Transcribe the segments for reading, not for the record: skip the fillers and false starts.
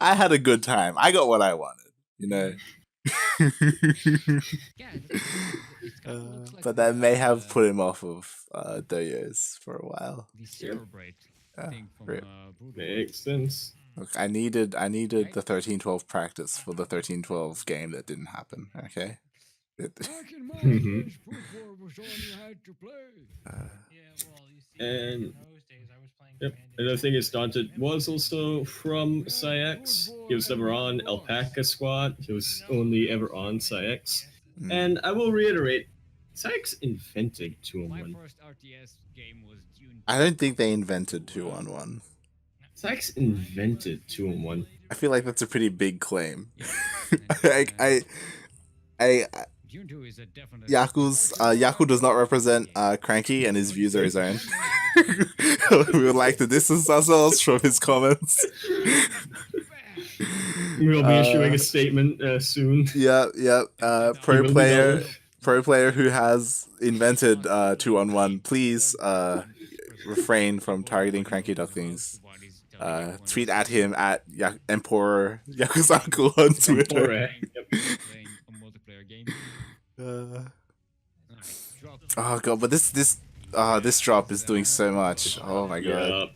I had a good time. I got what I wanted, you know. But that may have put him off of Doyos for a while. Makes sense. Look, I needed the 13-12 practice for the 13-12 game that didn't happen. Okay. And yep, another thing is Daunted was also from Psyx. He was never on Alpaca Squad. He was only ever on Psyx. And I will reiterate, Psyx invented 2-on-1. I don't think they invented 2-on-1. Psyx invented 2-on-1. I feel like that's a pretty big claim. Yaku does not represent Cranky, and his views are his own. We would like to distance ourselves from his comments. We'll be issuing a statement soon. Yeah. Pro player who has invented 2-on-1, please refrain from targeting Cranky Ducklings. Tweet at him at Emperor Yakuzaku on Twitter. Oh god, but this drop is doing so much. Oh my god. Yep.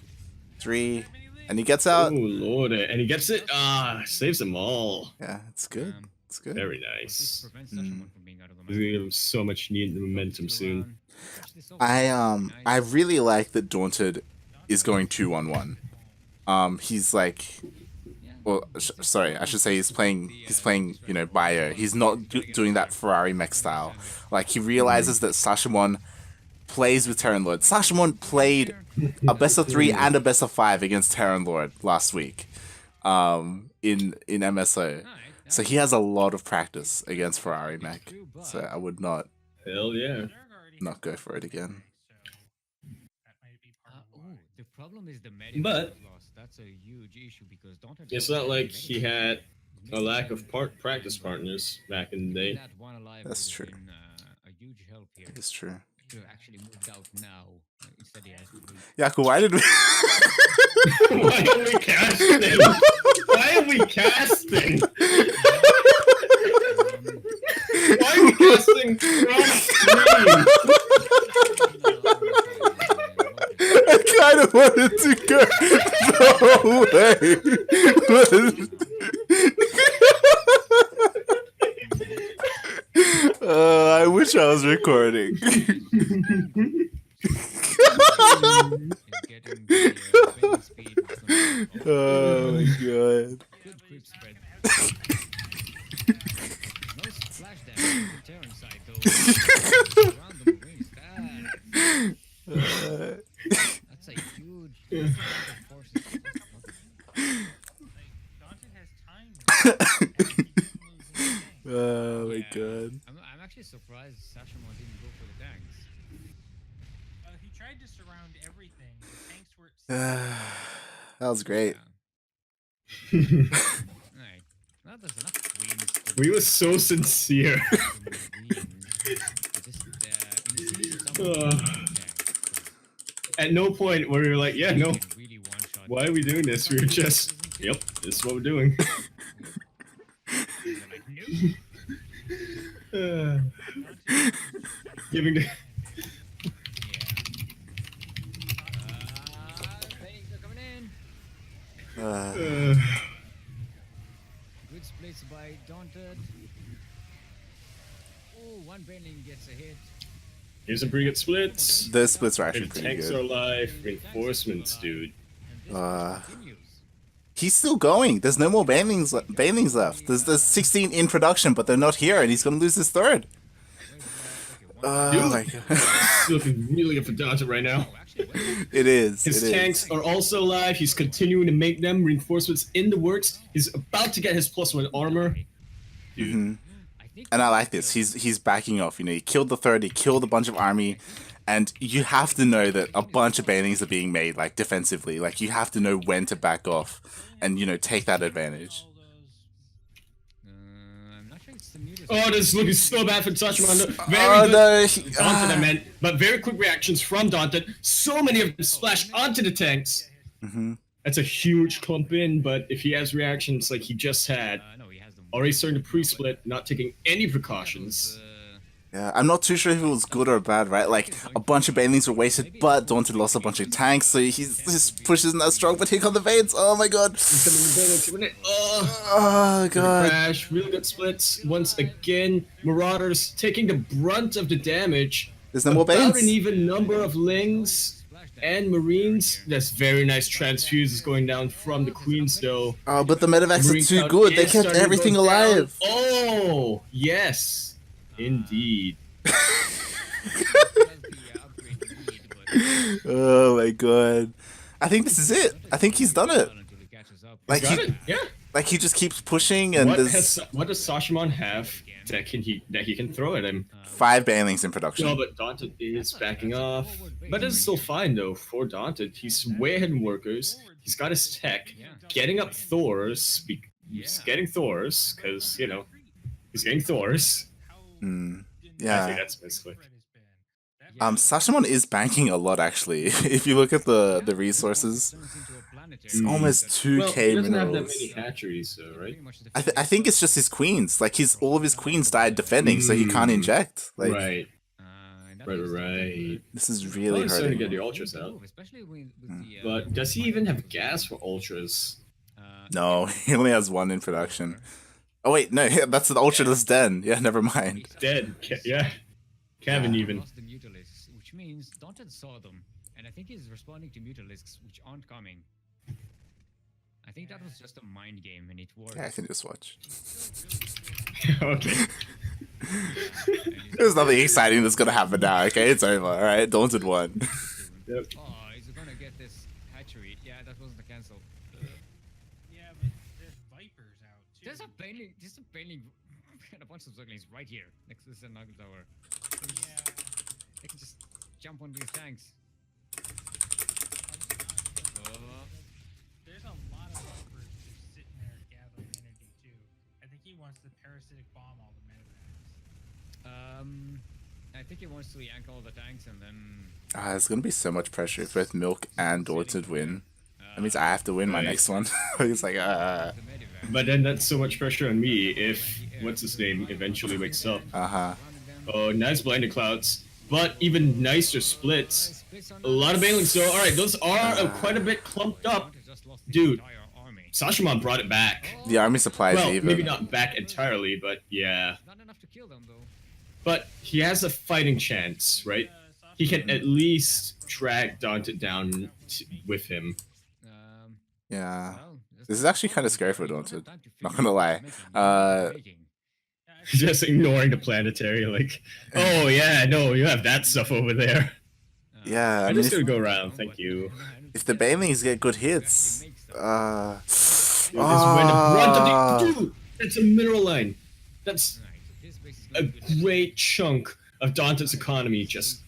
3, and he gets out. Oh lord, and he gets it. Saves them all. Yeah, it's good. It's good. Very nice. He's gonna give him so much needed momentum soon. I really like that Daunted is going 2-on-1. He's like, well, sorry, I should say he's playing, you know, Bio. He's not doing that Ferrari mech style. Like, he realizes that Sashimon plays with Terran Lord. Sashimon played a best of 3 and a best of 5 against Terran Lord last week, in MSO. So he has a lot of practice against Ferrari mech. So I would not, hell yeah, not go for it again. But it's not like he had a lack of practice partners back in the day. That's true. It's true. Yaku, why did we? Why are we casting? Why are we casting? Why are we casting from screen? I kind of wanted to go away. I wish I was recording. Oh my god. That's a huge Oh my god. I'm actually surprised Sashimon didn't go for the tanks. He tried to surround everything. The tanks were. That was great. Right. Well, there's enough wins. We were so sincere. At no point where we were like, yeah, no, why are we doing this? We were just, yep, this is what we're doing. Giving the... Good splits by Daunted. Oh, one bending gets a hit. Here's some pretty good splits. Those splits are actually pretty tanks good. are alive. Reinforcements, dude. He's still going. There's no more banelings left. There's 16 in production, but they're not here, and he's gonna lose his third. Oh my god. It's looking really good for Daunted right now. It is. His tanks are also alive. He's continuing to make them. Reinforcements in the works. He's about to get his +1 armor. Dude. And I like this. He's backing off. You know, he killed the third. He killed a bunch of army, and you have to know that a bunch of banelings are being made, like defensively. Like you have to know when to back off, and you know, take that advantage. Oh, this is looking so bad for Sashimon. Very good. Daunted, I meant, but very quick reactions from Daunted. So many of them splash onto the tanks. And That's a huge clump in, but if he has reactions like he just had, No, he has them. already starting to pre-split, not taking any precautions. Yeah, I'm not too sure if it was good or bad, right? Like, a bunch of banelings were wasted, but Daunted lost a bunch of tanks, so his push isn't as strong, but here come the Vades! Oh my god! Oh god. Crash, really good splits. Once again, Marauders taking the brunt of the damage. There's no more About Banes. an even number of Lings and Marines. That's very nice transfuses going down from the Queens, though. Oh, but the medevacs are Marine too count good. They is kept starting to everything go down. alive. Oh, yes. Indeed. Oh my god. I think this is it. I think he's done it. Like Got it? Yeah. like he just keeps pushing, and What there's what does Sashimon have that he can throw at him? 5 banelings in production. No, but Daunted is backing off. But it's still fine though for Daunted. He's way ahead in workers. He's got his tech, getting up Thors. He's getting Thors because he's getting Thors. I think Yeah. that's basically. Sashimon is banking a lot actually. If you look at the resources, it's almost 2k Well, he doesn't have that minerals. many hatcheries, though, right? I think it's just his queens. Like all of his queens died defending, so he can't inject. Like Right. Right. this is Well, really he's starting to hurting. get the ultras out. But does he even have gas for ultras? No, he only has 1 in production. Oh wait, no, that's the ultraless den. Yeah, never mind. Dead. Yeah. Kevin even. Lost the Mutalisks, which means Daunted saw them, and I think he's responding to Mutalisks, which aren't coming. I think that was just a mind game, and it worked. Yeah, I can just watch. Okay. There's nothing exciting that's gonna happen now. Okay, it's over. All right, Daunted won. Yep. Oh, he's gonna get this hatchery. Yeah, that wasn't a cancel. Yeah, but there's Vipers out too. There's a painting, and a bunch of Ducklings right here, next to the Nugget Tower. Yeah. They can just jump on these tanks. There's a lot of Vipers just sitting there gathering energy too. I think he wants to parasitic bomb all the medevacs. I think he wants to yank all the tanks and then. There's gonna be so much pressure if both Milk and Daunted win. That means I have to win my next one. It's like, The medevac. But then that's so much pressure on me if what's his name eventually wakes up. Oh, nice blinded clouds, but even nicer splits. A lot of banelings. So all right, those are quite a bit clumped up, dude. Sashimon brought it back. The army supplies Well, even. maybe not back entirely, but yeah. Not enough to kill them though. But he has a fighting chance, right? He can at least drag Daunted down with him. Yeah. Well, This is actually kind of scary for Daunted. Not gonna lie. Just ignoring the planetary, like, oh yeah, no, you have that stuff over there. Yeah, I I'm mean, just gonna go around, thank you. if the banelings get good hits, Dude, this is when the brunt of the dude, that's a mineral line. That's a great chunk of Daunted's economy just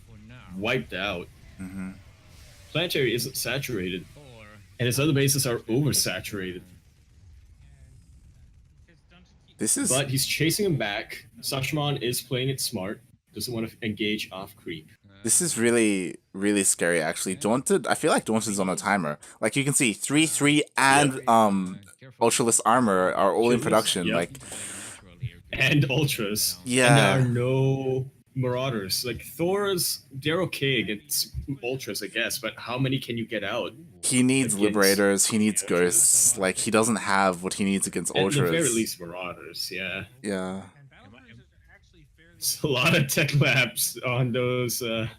wiped out. Planetary isn't saturated, and his other bases are oversaturated. this is But he's chasing him back. Sashimon is playing it smart. Doesn't want to engage off creep. really, really scary actually. Daunted, I feel like Daunted's on a timer. Like you can see 3-3 and Ultraless armor are all in production. Yep. Like And ultras. Yeah. And there are no marauders. Like Thor's, they're okay against ultras, I guess. But how many can you get out? he needs Against- liberators, he needs ghosts. Like he doesn't have what he needs against At the ultras. very least, marauders. Yeah. Yeah. And battle cruisers are actually fairly. It's a lot of tech labs on those. And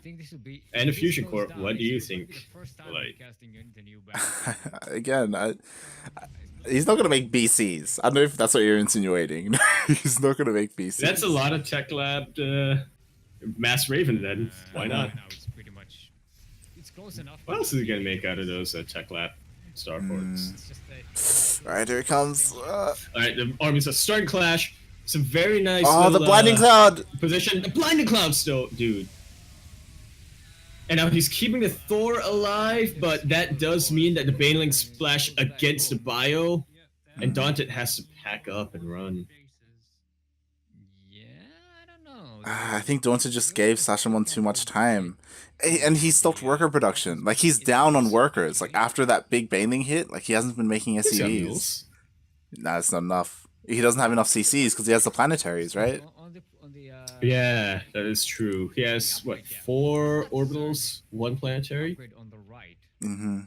a fusion core. What do you think? Like- Again, he's not gonna make BCs. I don't know if that's what you're insinuating. He's not gonna make BCs. That's a lot of tech lab Mass Raven then. Why not? Now it's pretty much. It's close enough. What else is he gonna make out of those tech lab starports? It's just All right, here it comes. Alright, the armies are starting to clash. Some very nice Oh, the little, blinding cloud. position. The blinding cloud still, dude. And now he's keeping the Thor alive, but that does mean that the Banelings splash against the bio, and Daunted has to pack up and run. Yeah, I don't know. I think Daunted just gave Sashimon too much time. And he stopped worker production. Like, he's down on workers. Like, after that big baning hit, like, he hasn't been making He's got SCVs. mills. Nah, it's not enough. He doesn't have enough CCs because he has the planetaries, right? Yeah, that is true. He has, what, 4 orbitals, 1 planetary? On the right. Mm-hmm. Ground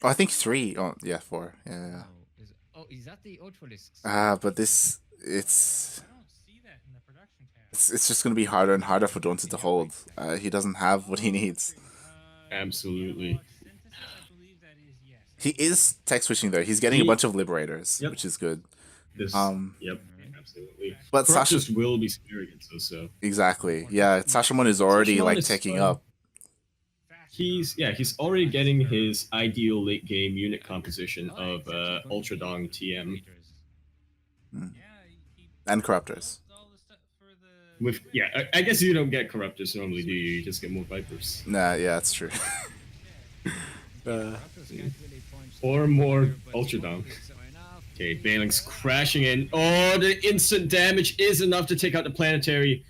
Oh, I think 3. Oh, yeah, 4. Yeah. Is that the Ultralisks? But this, it's I don't see that in the production tab. it's just gonna be harder and harder for Daunted to hold. He doesn't have what he needs. Absolutely. Synthesis, I believe that is yes. He is tech switching though. He's getting a bunch of liberators, Yep. which is good. Yep, absolutely. But Sasha Corruptus will be superior against those, so. exactly. Yeah, Sashimon is already Sashimon like is taking fun. up. He's already getting his ideal late game unit composition of Ultra Dong TM And Corruptors. with I guess you don't get Corruptors normally, do you? You just get more Vipers Nah, yeah, that's true. or more Ultra Dong. Okay, Baling's crashing in. Oh, the instant damage is enough to take out the planetary.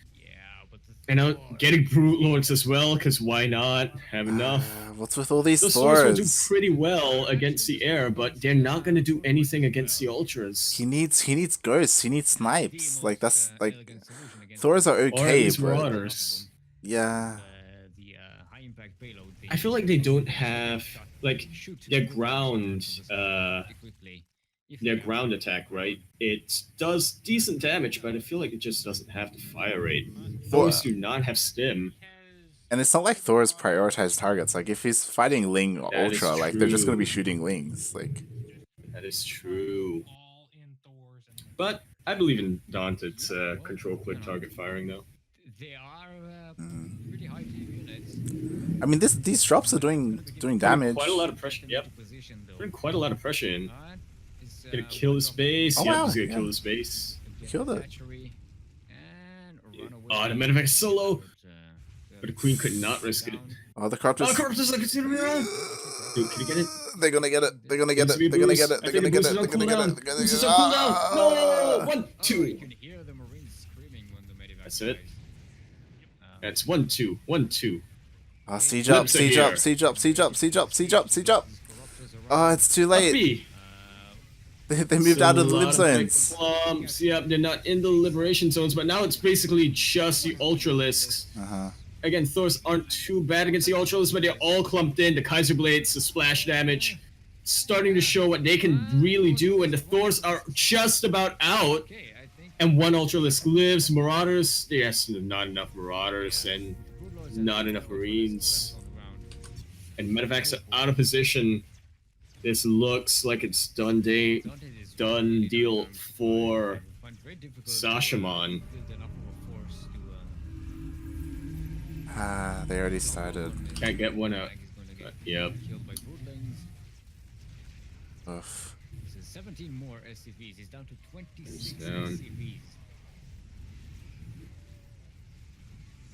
And now getting Brute Lords as well, because why not? Have enough. What's with all these Those swords will do Thors? pretty well against the air, but they're not going to do anything against the Ultras. He needs ghosts. He needs snipes. Like that's like Thors are Or at okay, least but Marauders. yeah. I feel like they don't have like their ground attack, right? It does decent damage, but I feel like it just doesn't have the fire rate. Thors do not have stim. And it's not like Thor's prioritized targets. Like if he's fighting Ling or That is Ultra, like they're just gonna be true. shooting Lings. Like That is true. All in Thor's and But I believe in Daunted's control click target firing though. They are pretty high units. I mean these drops are doing damage. Quite a lot of pressure. Yep. Putting quite a lot of pressure in. Gonna kill his base. Oh, Yep, wow, he's gonna yeah. kill his base. Killed it. Oh, the medevac is so low. But the queen could not risk it. Oh, the Oh, Corruptors. Corruptus like it's gonna be around. Dude, can you get it? They're gonna get it. They're gonna get it. They're gonna get it. They're gonna get it. They're gonna get it. They're gonna This get is it. on cooldown. No! 1, 2. You can hear the Marines screaming when the medevac That's it. arrives. That's 1, 2. 1, 2. Oh, siege up, siege up, siege up, siege up, siege up, siege up, siege up. Oh, it's too late. B. They moved out of the lib zones. Clumps. Yep, they're not in the liberation zones, but now it's basically just the Ultralisks. Again, Thors aren't too bad against the Ultralisks, but they're all clumped in. The Kaiser Blades, the splash damage, starting to show what they can really do, and the Thors are just about out. Okay, I think And 1 Ultralisk lives. Marauders, yes, not enough Marauders, and not enough Marines. And medevacs are out of position. This looks like it's done deal for Sashimon. They already started. Can't get one out. Yep. Oof. 17 more SCVs. He's down to 26 down. SCVs.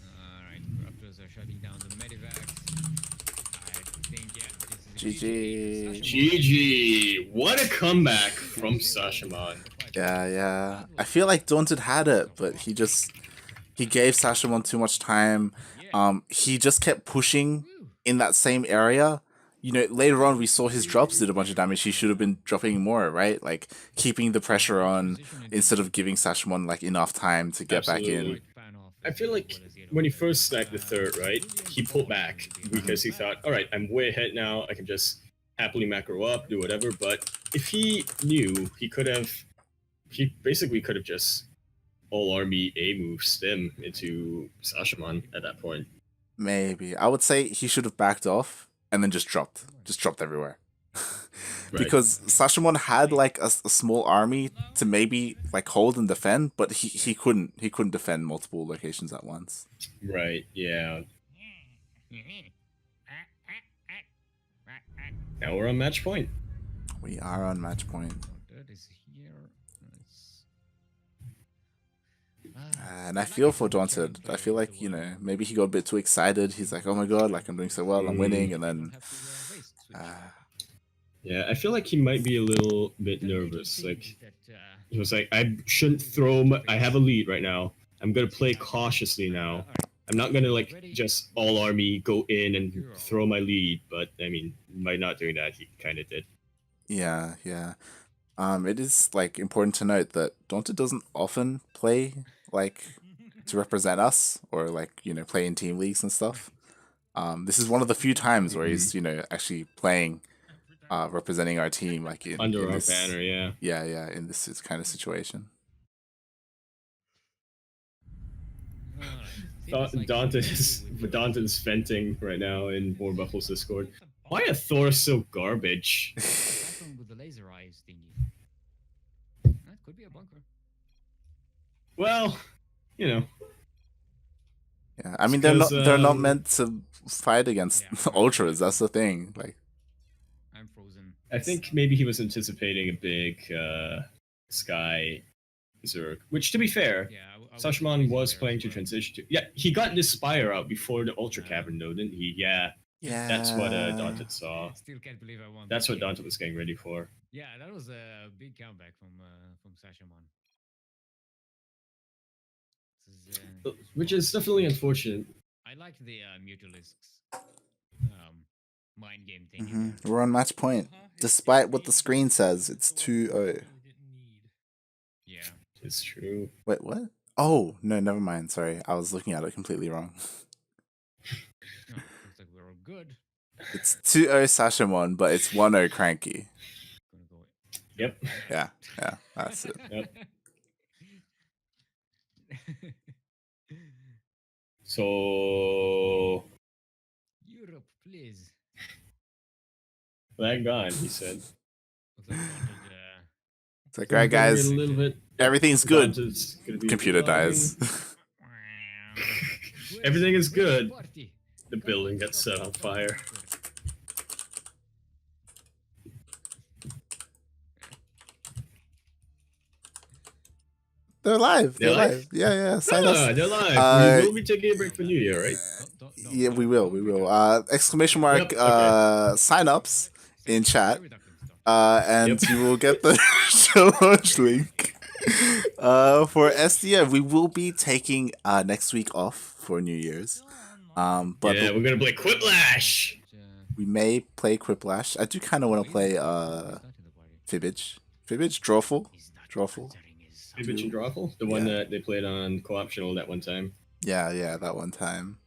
Alright, Corruptors are shutting down the medevacs. I think, yeah, this is GG. GG! What a comeback from Sashimon. Yeah. I feel like Daunted had it, but he gave Sashimon too much time. He just kept pushing in that same area. You know, later on we saw his drops did a bunch of damage. He should have been dropping more, right? Like keeping the pressure on instead of giving Sashimon like enough time to get back in. Absolutely. I feel like when he first sniped the third, right, he pulled back because he thought, all right, I'm way ahead now. I can just happily macro up, do whatever. But if he knew, he basically could have just all army A move stem into Sashimon at that point. Maybe. I would say he should have backed off and then just dropped everywhere. Right. Because Sashimon had like a small army to maybe like hold and defend, but he couldn't defend multiple locations at once. Right, yeah. Now we're on match point. We are on match point. That is here. And I feel for Daunted. I feel like, you know, maybe he got a bit too excited. He's like, oh my god, like I'm doing so well, I'm winning, and then Yeah, I feel like he might be a little bit nervous. Like, he was like, I shouldn't throw I have a lead right now. I'm gonna play cautiously now. I'm not gonna like just all army go in and throw my lead, but I mean, by not doing that, he kind of did. Yeah, yeah. It is like important to note that Daunted doesn't often play like to represent us or like play in team leagues and stuff. This is one of the few times where he's actually playing, representing our team like Under in our this banner, yeah. yeah in this kind of situation. Dante's venting right now in War Buffalo's Discord. Why are Thor so garbage? Cyclone with the laser eyes thingy. That could be a bunker. Well, Yeah, I mean they're not meant to fight against ultras. That's the thing. Like, I'm frozen. I think maybe he was anticipating a big Sky Zerg, which to be fair, Sashimon was playing to transition to. Yeah, he got this Spire out before the Ultra Cavern though, didn't he? Yeah. That's what Dante saw. Still can't believe I won. That's what Dante was getting ready for. Yeah, that was a big comeback from Sashimon. Which is definitely unfortunate. I like the Mutalisks mind game thing. We're on match point. Despite what the screen says, it's 2-0. Yeah, it's true. Wait, what? Oh no, never mind. Sorry, I was looking at it completely wrong. No, looks like we're all good. It's 2-0 Sashimon, but it's 1-0 Cranky. Yep. Yeah, that's it. Yep. So Europe, please. Lag on, he said. It's like, alright guys, a little bit. everything's good. Computer logging. dies. Everything is good. The building gets set on fire. They're live. They're live. Yeah. Sign us. They're live. We will be taking a break for New Year, right? Yeah, we will. Exclamation mark sign-ups in chat. And you will get the show launch link. For SDF, we will be taking next week off for New Year's. But yeah, we're gonna play Quiplash. We may play Quiplash. I do kind of want to play Fibbage, Drawful. Fibbage and Drawful, the one that they played on co-optional that one time. Yeah, that one time.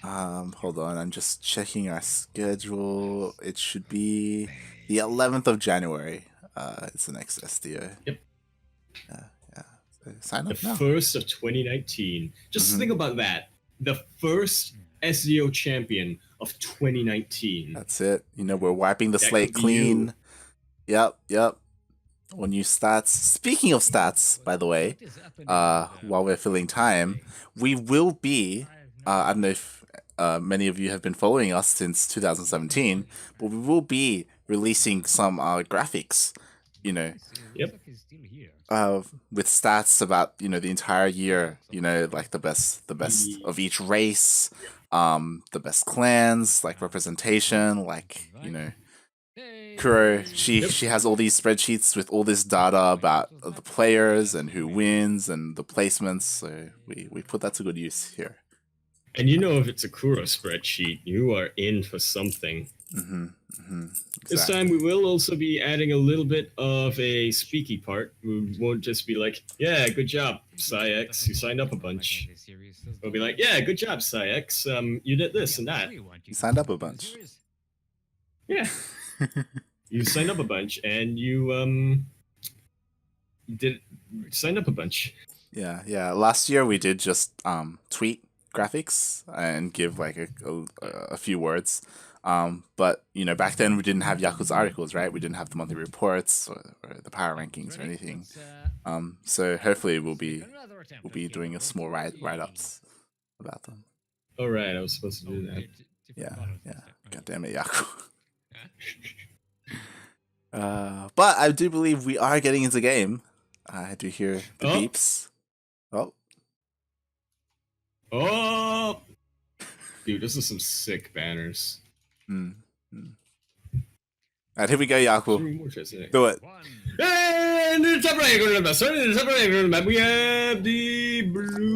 Hold on, I'm just checking our schedule. It should be the 11th of January. It's the next SDO. Yep. Yeah. So sign up the now. First of 2019. Just think about that. The first SDO champion of 2019. That's it. We're wiping the slate clean. Yep. Or new stats. Speaking of stats, by the way, while we're filling time, we will be. I don't know if many of you have been following us since 2017, but we will be releasing some graphics. Yep. With stats about the entire year. Like the best of each race, the best clans, like representation, like Kuro, she has all these spreadsheets with all this data about the players and who wins and the placements. So we put that to good use here. And if it's a Kuro spreadsheet, you are in for something. Exactly. This time we will also be adding a little bit of a speaky part. We won't just be like, yeah, good job, Psyx, you signed up a bunch. We'll be like, yeah, good job, Psyx, you did this and that. You signed up a bunch. Yeah. You signed up a bunch and you signed up a bunch. Yeah. Last year we did just tweet graphics and give like a few words. But back then we didn't have Yaku's articles, right? We didn't have the monthly reports or the power rankings or anything. So hopefully we'll be doing a small write-ups about them. All right, I was supposed to do that. Yeah. God damn it, Yaku. But I do believe we are getting into game. I do hear the beeps. Oh, dude, this is some sick banners. Alright, here we go, Yaku. 3 more chests today. Do it. And in the top right corner of the map, starting in the top right corner of the map, we have the Bruiser.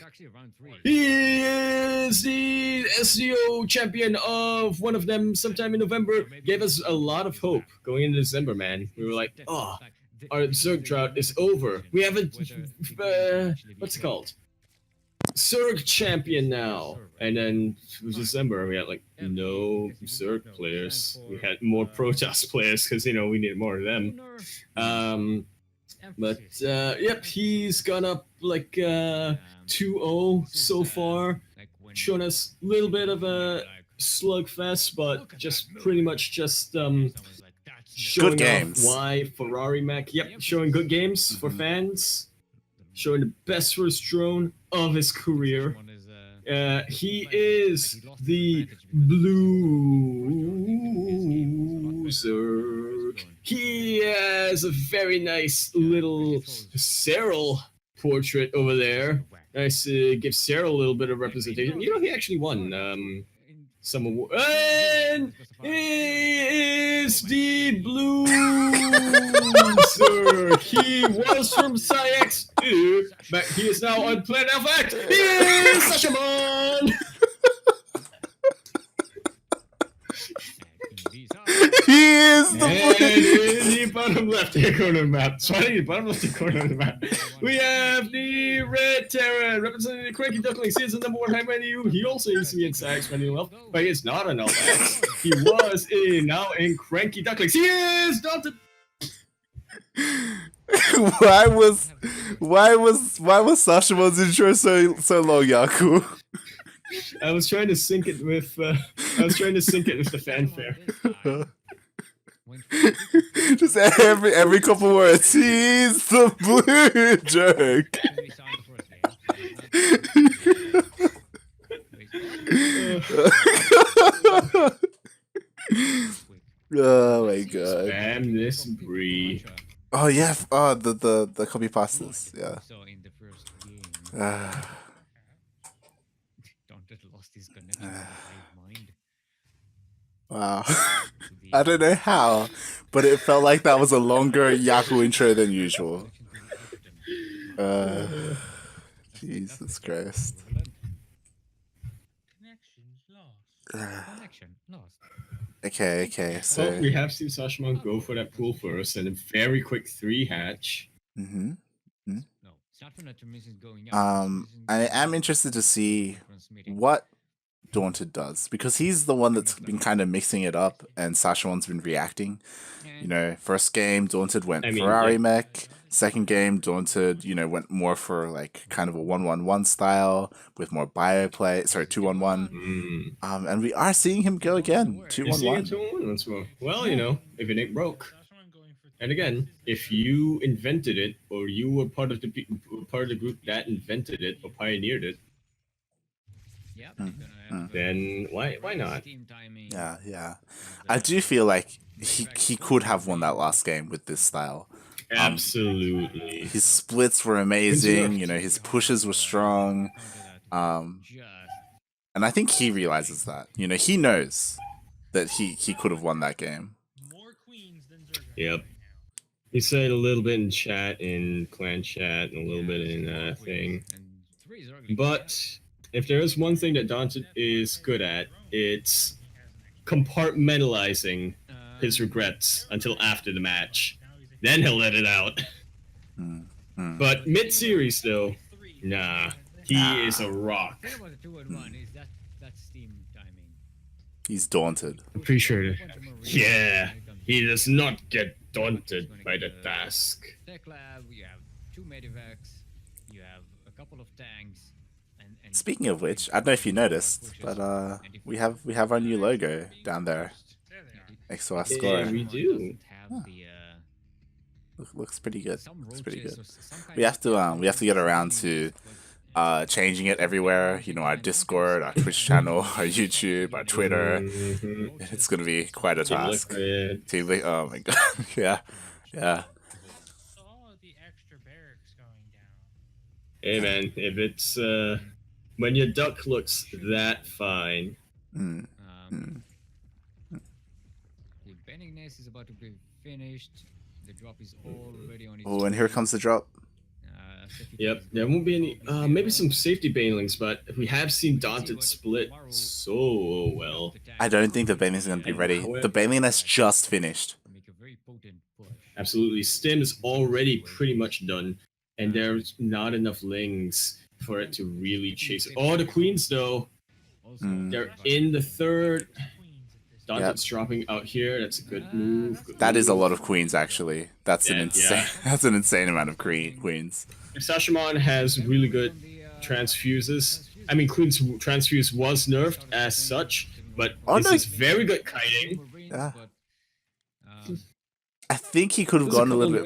Actually, round 3. He is the SEO champion of one of them sometime in November. Gave us a lot of hope going into December, man. We were like, oh, our Zerg drought is over. We have a, what's it called? Zerg champion now. And then it was December, we had like no Zerg players. We had more Protoss players because, you know, we needed more of them. Yep, he's gone up like 2-0 so far. Shown us a little bit of a slugfest, but just pretty much just showing games. off why Ferrari Mac. Yep, showing good games for fans. Showing the best first drone of his career. He is the Blueser. He has a very nice little Cyril portrait over there. Nice to give Cyril a little bit of representation. You know, he actually won some award. And he is the Blueser. He was from Psyx, but he is now on Planet Alpha X. He is Sashamon. He is the And in the bottom left-hand corner of the map, sorry, bottom left-hand corner of the map, we have the Red Terran representing the Cranky Ducklings. He is the #1 high menu. He also used to be in Sax menu elf, but he is not an elf. He was now in Cranky Ducklings. He is Dalton. why was Sashamon's intro so long, Yaku? I was trying to sync it with the fanfare. Just every couple words. He's the blue jerk. Oh my god. Spam this Bree. Oh yeah. The copy pastas. Yeah. So in the first game, Dante lost his connection to the hive mind. Wow. I don't know how, but it felt like that was a longer Yaku intro than usual. Jesus Christ. Connections lost. Connection lost. Okay, so Well, we have seen Sashimon go for that pool first and a very quick 3 hatch. mhm. No, it's not for intermissions going up. I am interested to see what Daunted does, because he's the one that's been kind of mixing it up and Sashamon's been reacting. You know, first game Daunted went Ferrari mech, second game Daunted, you know, went more for like kind of a 1-1-1 style with more bio play, sorry, 2-1-1. And we are seeing him go again, 2-1-1. 2-1-1 once more. Well, you know, if it ain't broke. And again, if you invented it or you were part of the group that invented it or pioneered it, then why not? Yeah. I do feel like he could have won that last game with this style. Absolutely. His splits were amazing, you know, his pushes were strong. And I think he realizes that. You know, he knows that he could have won that game. Yep. He said a little bit in chat, in clan chat, and a little bit in thing. But if there is one thing that Dante is good at, it's compartmentalizing his regrets until after the match. Then he'll let it out. But mid-series, though, nah. He is a rock. He's daunted. I'm pretty sure. Yeah. He does not get daunted by the task. Tech lab, you have 2 medivacs, you have a couple of tanks. And Speaking of which, I don't know if you noticed, but we have our new logo down there next to our score. Yeah, we do. Looks pretty good. Looks pretty good. We have to get around to changing it everywhere. You know, our Discord, our Twitch channel, our YouTube, our Twitter. It's gonna be quite a task. Oh my god. Yeah. Hey man, if it's when your duck looks that fine. Mm. Um, the bending nest is about to be finished. The drop is already on its Oh, and here way. comes the drop. Yep, there won't be any. Maybe some safety banelings, but we have seen Daunted split so well. I don't think the baneling's going to be ready. The baneling has just finished. Make a very potent push. Absolutely, Stim is already pretty much done, and there's not enough lings for it to really chase it. Oh, the queens though, they're in the third. Daunted's dropping out here. That's a good move. That is a lot of queens, actually. That's an Yeah, insane. yeah. That's an insane amount of queens. If Sashimon has really good transfuses, I mean, Queen's transfuse was nerfed as such, but this is very good kiting. Yeah. I think he could have gone a little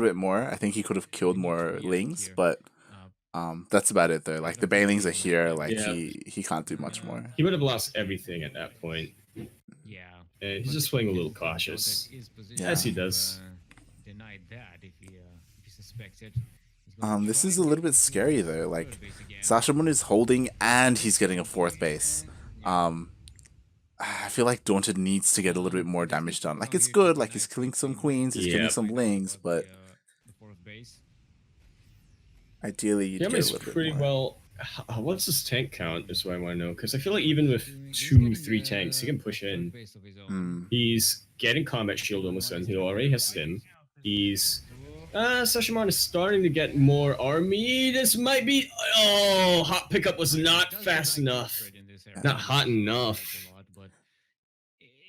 bit more. I think he could have killed more lings, but that's about it though. Like the banelings are here. Like he can't do much more. He would have lost everything at that point. Yeah. And he's just playing a little cautious, as he does. Denied that if he suspects it. This is a little bit scary though. Like Sashimon is holding and he's getting a fourth base. I feel like Daunted needs to get a little bit more damage done. Like it's good, like he's killing some queens, he's killing some lings, but ideally you'd get a little pretty bit more. well. What's his tank count is what I want to know, because I feel like even with 2-3 tanks, he can push in. He's getting combat shield almost done. He already has stim. He's Sashimon is starting to get more army. This might be hot pickup was not fast enough. Not hot enough.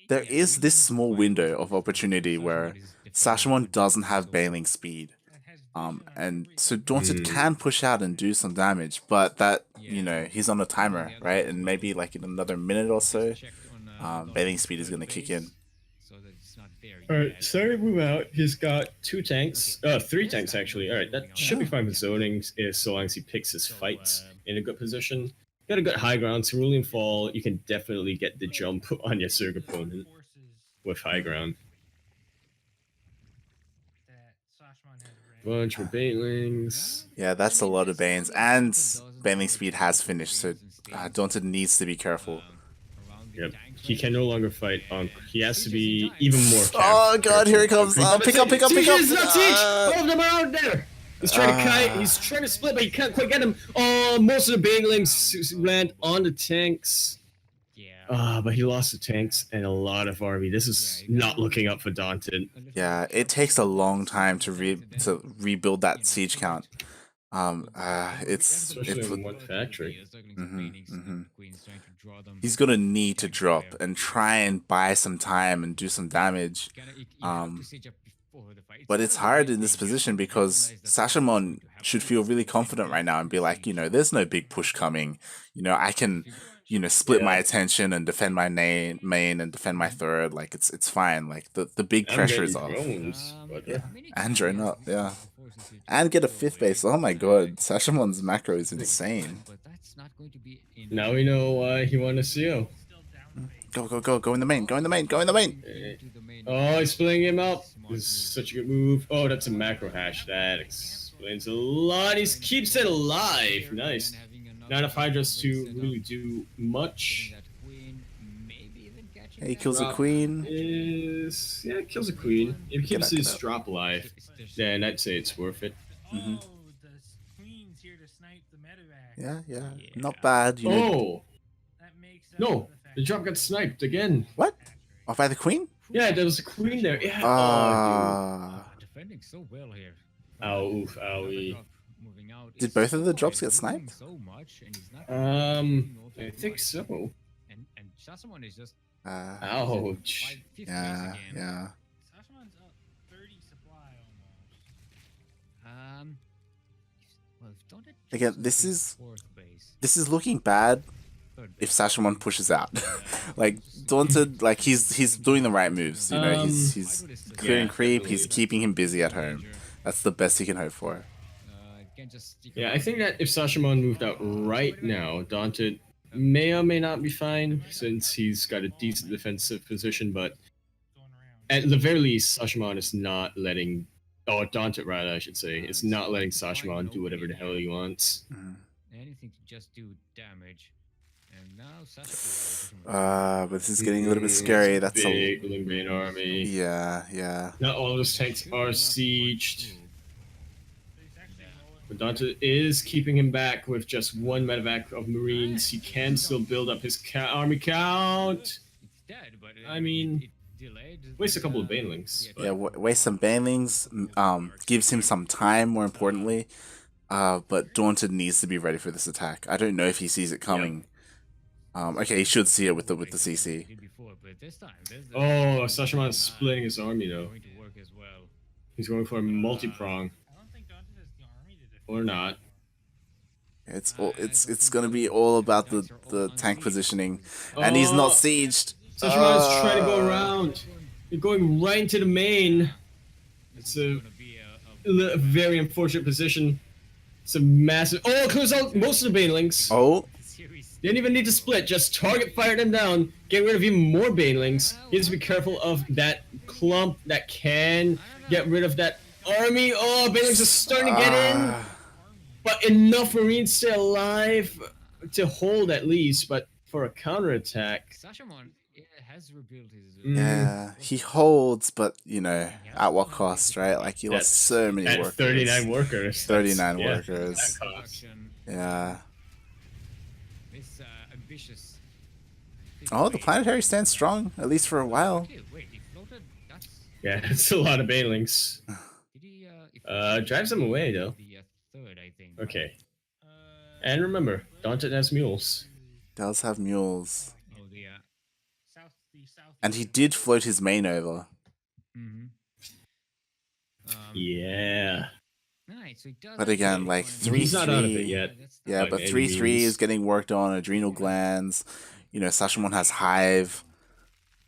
There is this small window of opportunity where Sashimon doesn't have bailing speed. And so Daunted can push out and do some damage, but that, you know, he's on a timer, right? And maybe like in another minute or so, bailing speed is going to kick in. Alright, sorry, move out. He's got 2 tanks. 3 tanks actually. Alright, that should be fine with zoning so long as he picks his fights in a good position. Got a good high ground, cerulean fall. You can definitely get the jump on your Zerg opponent with high ground. Bunch of banelings. Yeah, that's a lot of banes, and bailing speed has finished, so Daunted needs to be careful. Yep, he can no longer fight on. He has to be even more careful. Oh god, here he comes! Pick up! He's not Siege! All of them are out there! He's trying to kite, he's trying to split, but he can't quite get him. Oh, most of the banelings land on the tanks. But he lost the tanks and a lot of army. This is not looking up for Daunted. Yeah, it takes a long time to rebuild that siege count. Especially in one factory. He's gonna need to drop and try and buy some time and do some damage. But it's hard in this position because Sashimon should feel really confident right now and be like, you know, there's no big push coming. You know, I can, you know, split my attention and defend my main and defend my third. Like it's fine. Like the big pressure is off. And drone up, yeah. And get a 5th base. Oh my god, Sashimon's macro is insane. Now we know why he won a CO. Go in the main, go in the main. Oh, he's splitting him up. This is such a good move. Oh, that's a macro hash. That explains a lot. He keeps it alive. Nice. Not enough Hydras to really do much. He kills a queen. Yeah, kills a queen. If he keeps his drop alive, then I'd say it's worth it. Yeah, not bad. You know. No, the drop got sniped again. What? Off by the queen? Yeah, there was a queen there. Yeah. Defending so well here. Owie. Did both of the drops get sniped? I think so. And Sashimon is just ouch. Yeah. Sashimon's up 30 supply almost. Again, this is looking bad if Sashimon pushes out. Like Daunted, like he's doing the right moves. You know, he's clearing creep. He's keeping him busy at home. That's the best he can hope for. Yeah, I think that if Sashimon moved out right now, Daunted may or may not be fine since he's got a decent defensive position. But at the very least, Sashimon is not letting, Daunted rather, I should say, is not letting Sashimon do whatever the hell he wants. anything to just do damage. And now Sasha. But this is getting a little bit scary. That's big Lingbane army. Yeah. Not all of those tanks are sieged. But Dante is keeping him back with just one medevac of Marines. He can still build up his army count. It's dead, but I mean, it delayed. waste a couple of banelings. Yeah, waste some banelings. Gives him some time. More importantly, but Daunted needs to be ready for this attack. I don't know if he sees it coming. Okay, he should see it with the CC. Oh, Sashaman is splitting his army though. Going to work as well. He's going for a multi-prong. I don't think Dante has the army to defend. Or not. It's gonna be all about the tank positioning, and he's not sieged. Sashaman is trying to go around. You're going right into the main. It's a very unfortunate position. It's a massive. Oh, it clears out most of the banelings. Oh, Didn't even need to split. Just target fire them down. Get rid of even more banelings. He needs to be careful of that clump that can get rid of that army. Oh, banelings are starting to get in. But enough Marines stay alive to hold at least. But for a counterattack. Sashamon has rebuilt his. yeah, he holds, but you know, at what cost, right? Like he lost so many At workers. 39 workers. 39 Yeah. workers. Yeah. This ambitious. Oh, the planetary stands strong, at least for a while. Wait, he floated. That's. Yeah, it's a lot of banelings. Did he? Drives them away though. The third, I think. Okay. And remember, Dante has mules. Does have mules. Oh, the. South. And he did float his main over. Mm-hmm. Yeah. Nice. So he does But have again, to- like He's not out of it 3-3. yet. Yeah, By but any 3-3 means. is getting worked on. Adrenal glands. You know, Sashamon has Hive.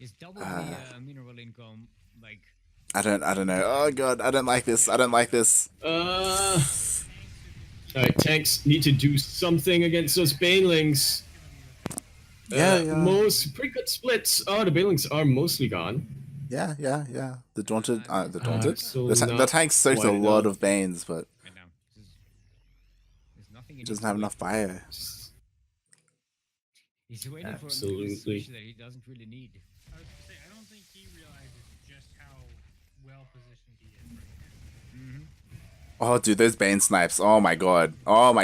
It's double the mineral income, like. I don't know. Oh god, I don't like this. Alright, tanks need to do something against those banelings. Yeah. Pretty good splits. Oh, the banelings are mostly gone. Yeah. The Daunted. So The not tank soaked a quite lot enough. of Banes, but Right now. There's nothing. he doesn't have enough bio. He's waiting for a Absolutely. switch that he doesn't really need. I was gonna say, I don't think he realizes just how well positioned he is right now. Oh, dude, those Bane snipes. Oh my god. Oh,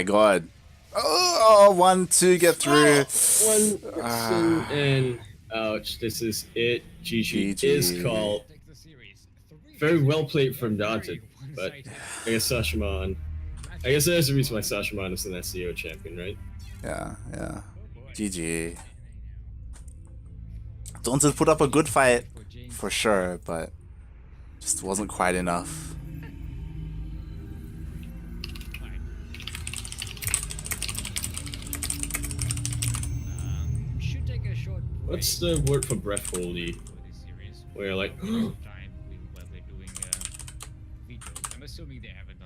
1-2 get through. One person and ouch, this is it. GG is called. Take the series. Very well played from Dante, but I guess Sashaman. I guess there's a reason why Sashaman is an SEO champion, right? Yeah. GG. Daunted put up a good fight, for sure, but just wasn't quite enough. Should take a short break What's the word for breath holdy? for this series. Where you're like, Time while they're doing videos. I'm assuming they haven't